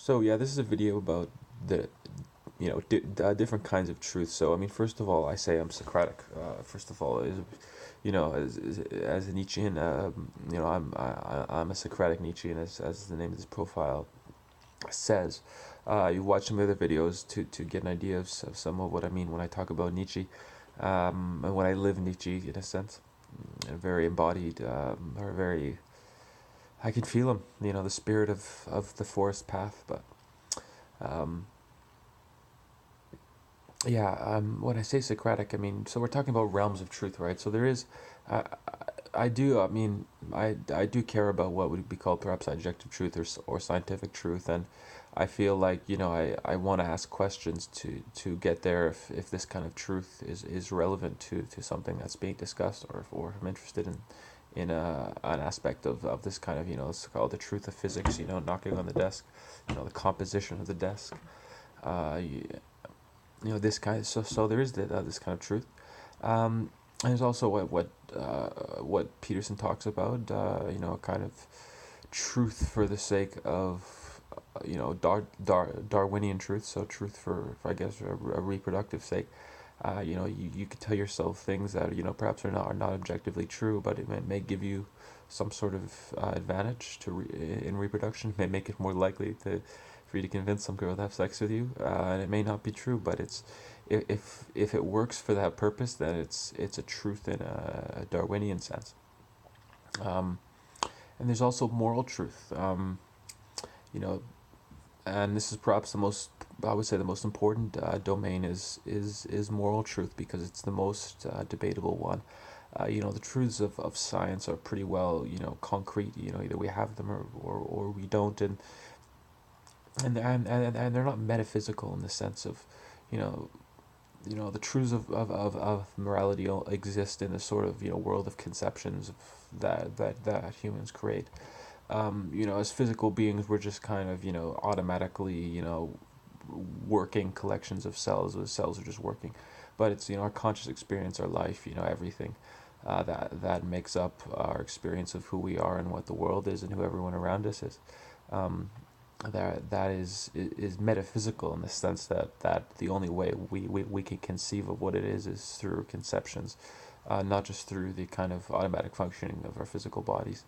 So yeah, this is a video about the different kinds of truth. So I mean, first of all, I say I'm Socratic. First of all, is as a Nietzschean, I'm a Socratic Nietzschean, as the name of this profile says. You watch some other videos to get an idea of some of what I mean when I talk about Nietzsche, and when I live Nietzsche in a sense, very embodied, or very. I can feel him, the spirit of the forest path, but. Um, Yeah, when I say Socratic, I mean, so we're talking about realms of truth, right? So there is, I, I do, I mean, I do care about what would be called perhaps objective truth or scientific truth, and I feel like, I want to ask questions to get there if this kind of truth is relevant to something that's being discussed, or if I'm interested in an aspect of this kind of, it's called the truth of physics, knocking on the desk, the composition of the desk. Uh, this kind. So there is this kind of truth. And there's also what Peterson talks about. Kind of truth for the sake of Darwinian truth. So truth for I guess a reproductive sake. You could tell yourself things that perhaps are not objectively true, but it may give you some sort of advantage in reproduction. It may make it more likely for you to convince some girl to have sex with you, and it may not be true, but it's if it works for that purpose, then it's a truth in a Darwinian sense. Um, and there's also moral truth. You know, and this is perhaps the most, I would say, the most important domain is moral truth, because it's the most debatable one. The truths of science are pretty well, concrete. Either we have them or we don't, and they're not metaphysical in the sense of, you know, the truths of morality exist in a sort of world of conceptions that humans create. As physical beings, we're just kind of automatically working collections of cells. The cells are just working, but it's our conscious experience, our life, everything that makes up our experience of who we are and what the world is and who everyone around us is. Um, that is metaphysical in the sense that the only way we can conceive of what it is through conceptions, not just through the kind of automatic functioning of our physical bodies.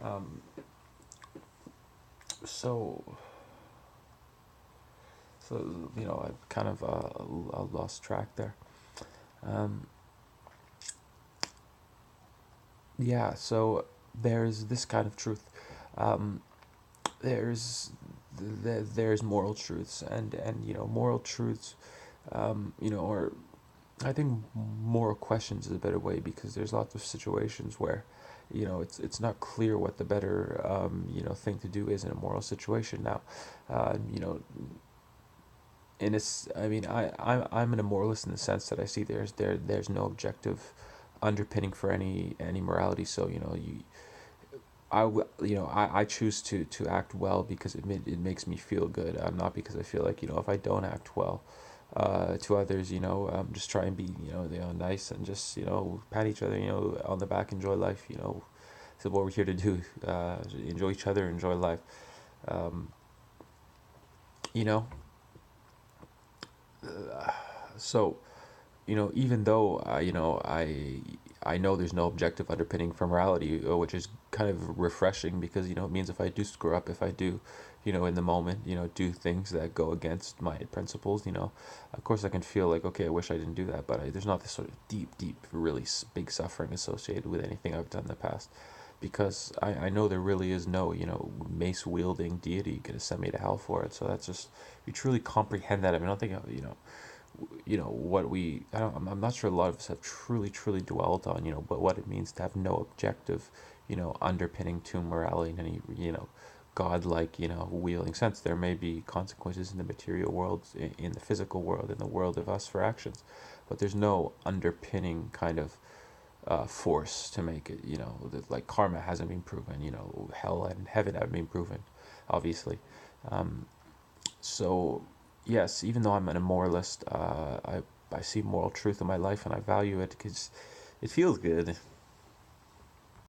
Um, so I kind of lost track there. Um, yeah, so there's this kind of truth. Um, there's there's moral truths, and moral truths, or I think moral questions is a better way, because there's lots of situations where it's not clear what the better thing to do is in a moral situation. Now, you know I mean, I'm an immoralist in the sense that I see there's no objective underpinning for any morality. So I choose to act well because it makes me feel good. Not because I feel like if I don't act well to others, just try and be nice, and just pat each other on the back, enjoy life. This is what we're here to do. Enjoy each other, enjoy life. Um, you know, so even though I know there's no objective underpinning for morality, which is kind of refreshing, because it means if I do screw up, if I do, in the moment, do things that go against my principles, of course I can feel like, okay, I wish I didn't do that, but there's not this sort of deep, really big suffering associated with anything I've done in the past, because I know there really is no mace wielding deity gonna send me to hell for it. So that's just, you truly comprehend that. I mean, I don't think what we I don't I'm not sure a lot of us have truly dwelt on but what it means to have no objective underpinning to morality in any godlike wielding sense. There may be consequences in the material world, in the physical world, in the world of us for actions, but there's no underpinning kind of force to make it. Like karma hasn't been proven. Hell and heaven haven't been proven, obviously. um, so, yes, even though I'm an immoralist, I see moral truth in my life, and I value it because it feels good.